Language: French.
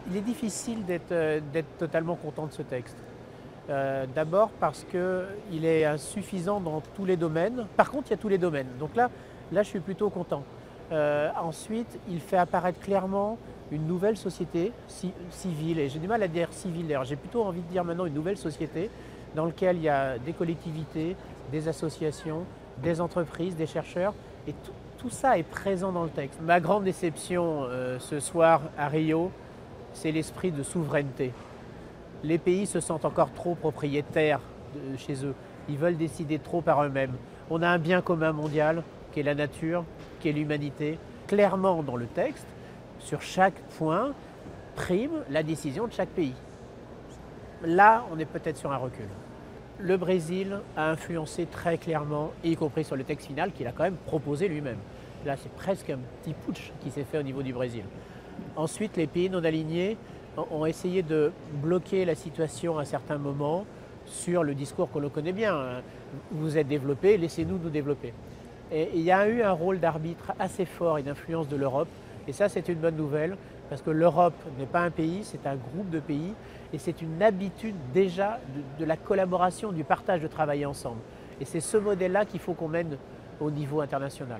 Il est difficile d'être totalement content de ce texte. D'abord parce qu'il est insuffisant dans tous les domaines. Par contre, il y a tous les domaines. Donc là je suis plutôt content. Ensuite, il fait apparaître clairement une nouvelle société civile. Et j'ai du mal à dire civile d'ailleurs. J'ai plutôt envie de dire maintenant une nouvelle société dans laquelle il y a des collectivités, des associations, des entreprises, des chercheurs. Et tout ça est présent dans le texte. Ma grande déception ce soir à Rio, c'est l'esprit de souveraineté. Les pays se sentent encore trop propriétaires chez eux. Ils veulent décider trop par eux-mêmes. On a un bien commun mondial qui est la nature, qui est l'humanité. Clairement dans le texte, sur chaque point, prime la décision de chaque pays. Là, on est peut-être sur un recul. Le Brésil a influencé très clairement, y compris sur le texte final qu'il a quand même proposé lui-même. Là, c'est presque un petit putsch qui s'est fait au niveau du Brésil. Ensuite, les pays non alignés ont essayé de bloquer la situation à certains moments sur le discours que l'on connaît bien. Vous êtes développés, laissez-nous nous développer. Et il y a eu un rôle d'arbitre assez fort et d'influence de l'Europe. Et ça, c'est une bonne nouvelle, parce que l'Europe n'est pas un pays, c'est un groupe de pays. Et c'est une habitude déjà de la collaboration, du partage, de travailler ensemble. Et c'est ce modèle-là qu'il faut qu'on mène au niveau international.